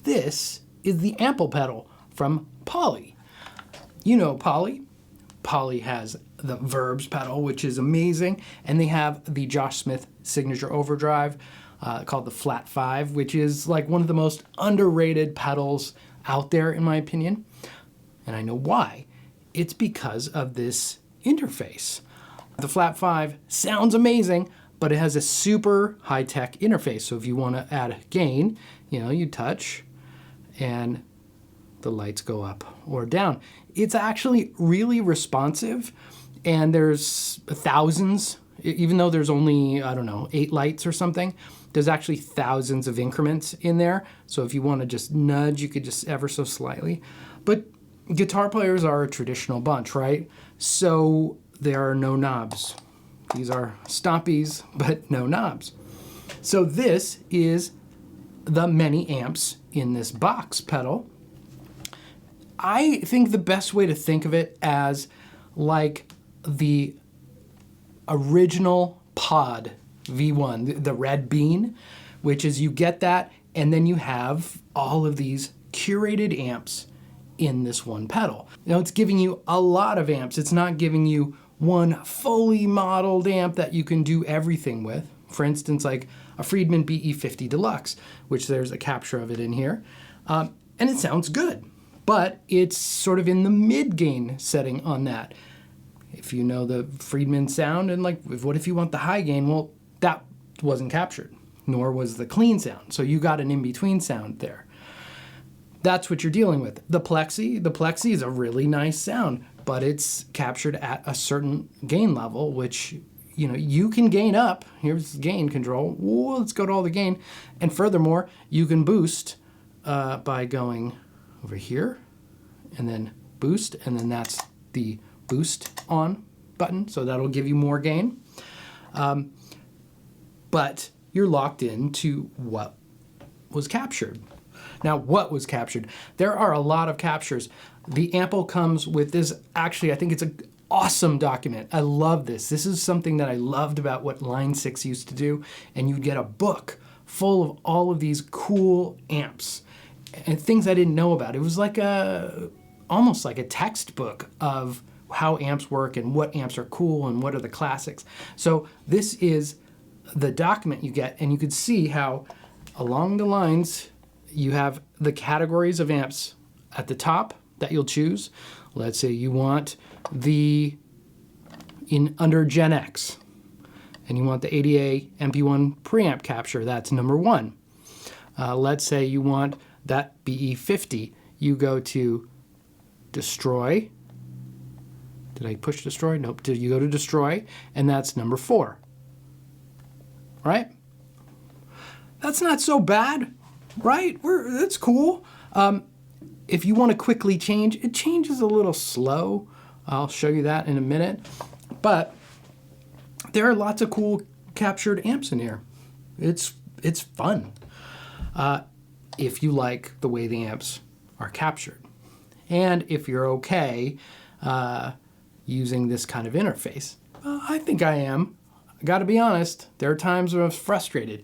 this is the ample pedal from Poly. You know Poly. Poly has the Verbs pedal, which is amazing, and they have the Josh Smith signature overdrive called the Flat 5, which is like one of the most underrated pedals out there, in my opinion. And I know why. It's because of this interface. The Flat 5 sounds amazing, but it has a super high-tech interface. So if you want to add gain, you touch and the lights go up or down. It's actually really responsive, and there's thousands, even though there's only, 8 lights or something, there's actually thousands of increments in there. So if you want to just nudge, you could just ever so slightly. But guitar players are a traditional bunch, right? So there are no knobs. These are stompies, but no knobs. So this is the many amps in this box pedal. I think the best way to think of it as like the original Pod V1, the red bean, which is you get that, and then you have all of these curated amps in this one pedal. It's giving you a lot of amps. It's not giving you one fully modeled amp that you can do everything with. For instance, like a Friedman BE50 Deluxe, which there's a capture of it in here. And it sounds good, but it's sort of in the mid-gain setting on that. If you know the Friedman sound, and what if you want the high gain? Well, that wasn't captured, nor was the clean sound. So you got an in-between sound there. That's what you're dealing with. The Plexi is a really nice sound, but it's captured at a certain gain level, which, you can gain up. Here's gain control. Whoa, let's go to all the gain. And furthermore, you can boost by going over here and then boost, and then that's the boost on button. So that'll give you more gain. But you're locked into what was captured. Now, what was captured? There are a lot of captures. The Ample comes with this, actually, I think it's an awesome document. I love this. This is something that I loved about what Line 6 used to do, and you'd get a book full of all of these cool amps and things I didn't know about. It was like almost like a textbook of how amps work and what amps are cool and what are the classics. So this is the document you get, and you could see how along the lines you have the categories of amps at the top that you'll choose. Let's say you want under Gen X, and you want the ADA MP1 preamp capture, that's number 1. Let's say you want that BE50. You go to Destroy. Did I push Destroy? Nope. Did you go to Destroy? And that's number 4. Right? That's not so bad, right? That's cool. If you want to quickly change, it changes a little slow. I'll show you that in a minute. But there are lots of cool captured amps in here. It's fun if you like the way the amps are captured. And if you're okay using this kind of interface. I think I am. I gotta be honest, there are times where I was frustrated.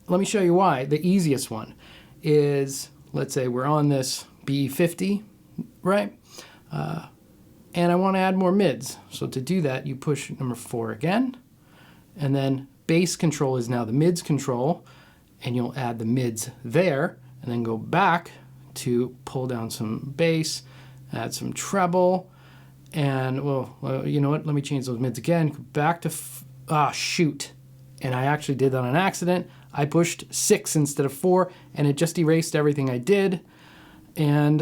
Let me show you why. The easiest one is, let's say we're on this BE50, right? And I want to add more mids. So to do that, you push number 4 again, and then bass control is now the mids control, and you'll add the mids there, and then go back to pull down some bass, add some treble, and well, you know what? Let me change those mids again. Go back to, shoot. And I actually did that on accident. I pushed 6 instead of 4, and it just erased everything I did, and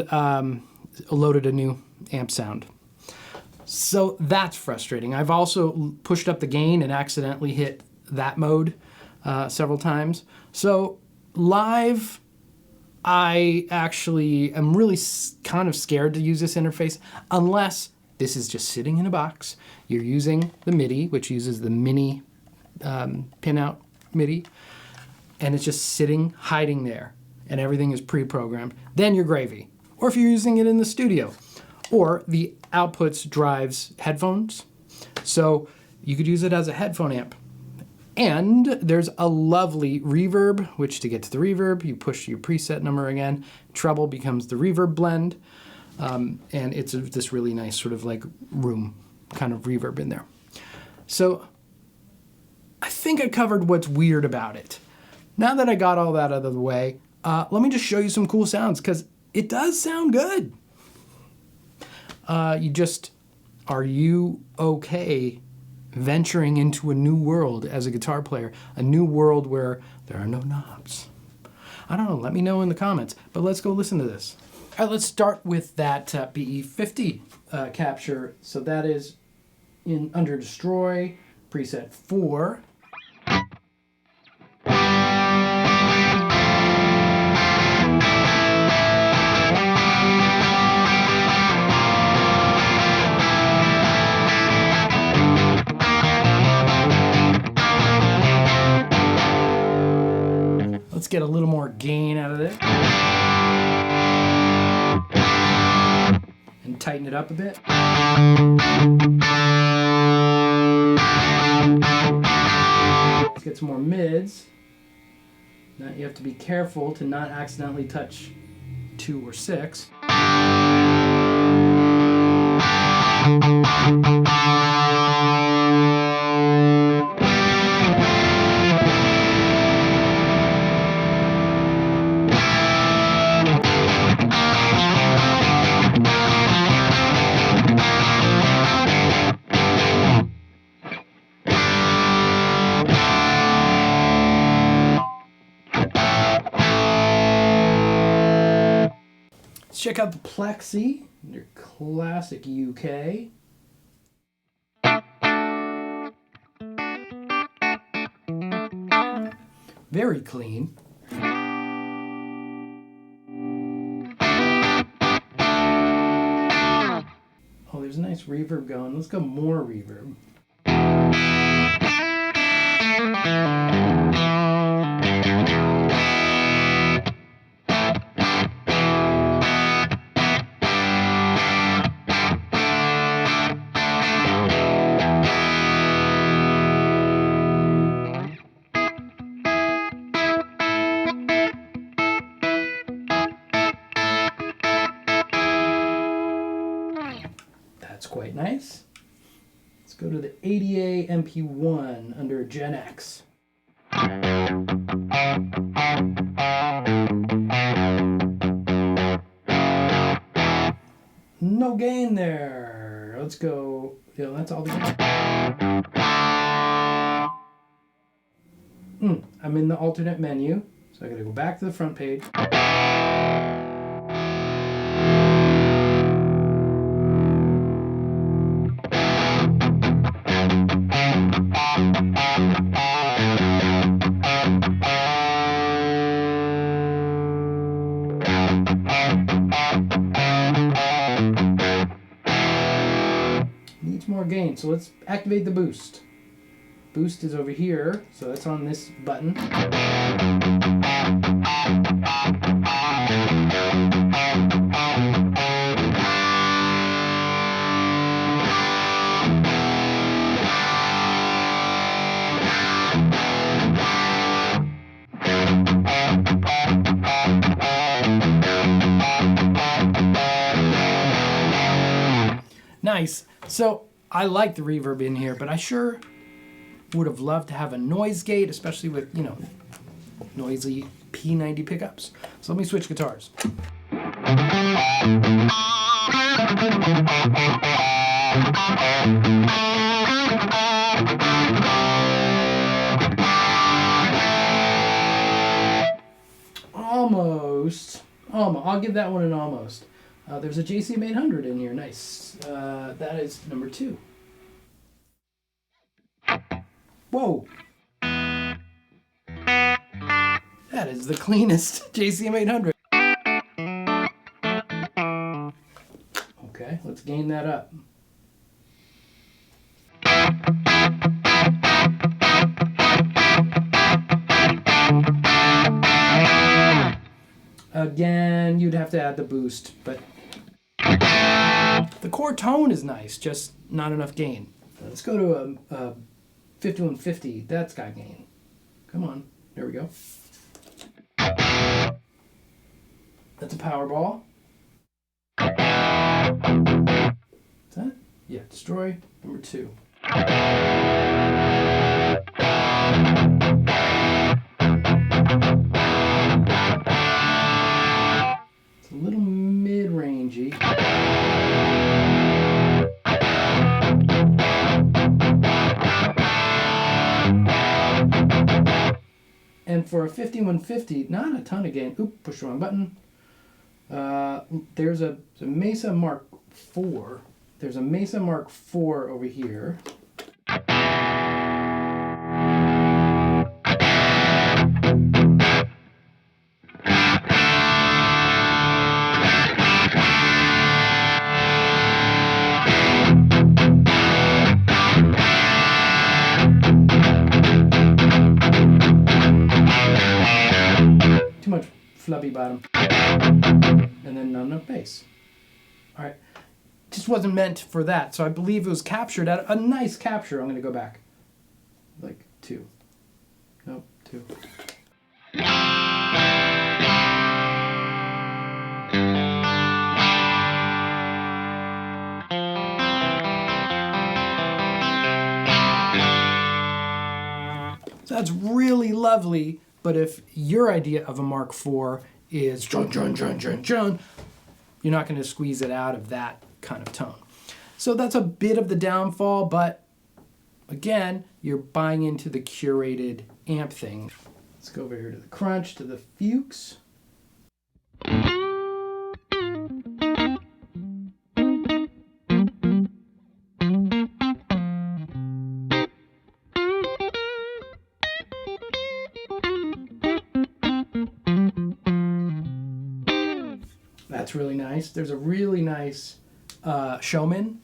loaded a new amp sound. So that's frustrating. I've also pushed up the gain and accidentally hit that mode several times. So live, I actually am really kind of scared to use this interface unless this is just sitting in a box. You're using the MIDI, which uses the mini pinout MIDI, and it's just sitting, hiding there, and everything is pre-programmed. Then you're gravy. Or if you're using it in the studio, or the outputs drives headphones, so you could use it as a headphone amp. And there's a lovely reverb, which to get to the reverb, you push your preset number again. Treble becomes the reverb blend. And it's this really nice sort of like room kind of reverb in there. So I think I covered what's weird about it. Now that I got all that out of the way, let me just show you some cool sounds, because it does sound good. Are you okay venturing into a new world as a guitar player? A new world where there are no knobs? I don't know, let me know in the comments, but let's go listen to this. All right, let's start with that BE50 capture. So that is in under Destroy, preset 4. Let's get a little more gain out of it. And tighten it up a bit. Let's get some more mids. Now you have to be careful to not accidentally touch 2 or 6. Check out the Plexi, your classic UK. Very clean. Oh, there's a nice reverb going. Let's go more reverb. That's quite nice. Let's go to the ADA MP1 under Gen X. No gain there. Let's go. That's all the gain. I'm in the alternate menu, so I gotta go back to the front page. Needs more gain, so let's activate the boost. Boost is over here, so that's on this button. Nice. So I like the reverb in here, but I sure would have loved to have a noise gate, especially with, noisy P90 pickups. So let me switch guitars. Almost. I'll give that one an almost. There's a JCM 800 in here. Nice. That is number 2. Whoa. That is the cleanest JCM 800. Okay, let's gain that up. Again, you'd have to add the boost, but the core tone is nice, just not enough gain. Let's go to a 5150, that's got gain. Come on, there we go. That's a Powerball. Is that? Yeah, destroy number 2. It's a little mid-rangey. And for a 5150, not a ton of gain. Oop, push the wrong button. There's a Mesa Mark IV. There's a Mesa Mark IV over here. Too much flubby bottom. And then not enough bass. All right. Just wasn't meant for that. So I believe it was captured at a nice capture. I'm going to go back. Like 2. Nope, 2. So that's really lovely, but if your idea of a Mark IV is John, you're not going to squeeze it out of that kind of tone. So that's a bit of the downfall, but again, you're buying into the curated amp thing. Let's go over here to the crunch, to the Fuchs. That's really nice. There's a really nice Showman.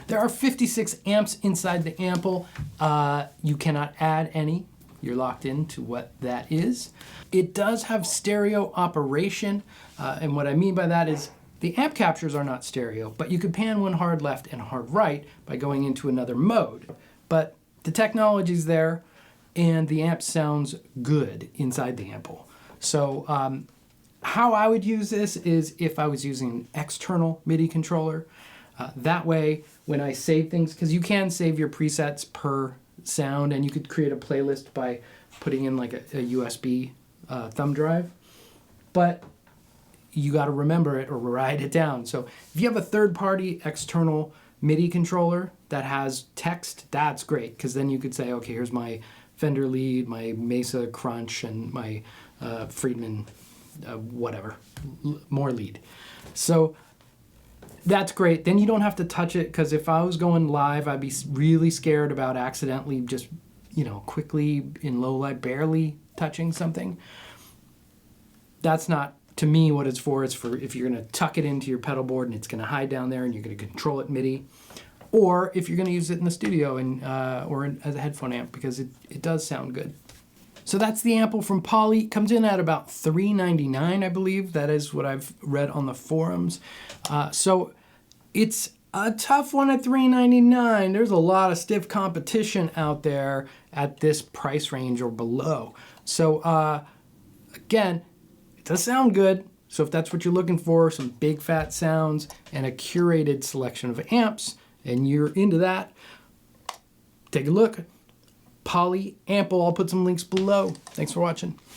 There are 56 amps inside the Ample. You cannot add any. You're locked into what that is. It does have stereo operation, and what I mean by that is the amp captures are not stereo, but you could pan one hard left and hard right by going into another mode. But the technology's there, and the amp sounds good inside the Ample. So how I would use this is if I was using an external MIDI controller. That way, when I save things, because you can save your presets per sound, and you could create a playlist by putting in like a USB thumb drive. But you got to remember it or write it down. So if you have a third-party external MIDI controller that has text, that's great, because then you could say, okay, here's my Fender lead, my Mesa Crunch, and my Friedman whatever, more lead. So that's great. Then you don't have to touch it, because if I was going live, I'd be really scared about accidentally just, quickly in low light, barely touching something. That's not, to me, what it's for. It's for if you're going to tuck it into your pedal board and it's going to hide down there and you're going to control it MIDI. Or if you're going to use it in the studio and as a headphone amp, because it does sound good. So that's the Ample from Poly. Comes in at about $399, I believe. That is what I've read on the forums. So it's a tough one at $399. There's a lot of stiff competition out there at this price range or below. So again, it does sound good. So if that's what you're looking for, some big fat sounds and a curated selection of amps, and you're into that, take a look. Poly Ample. I'll put some links below. Thanks for watching.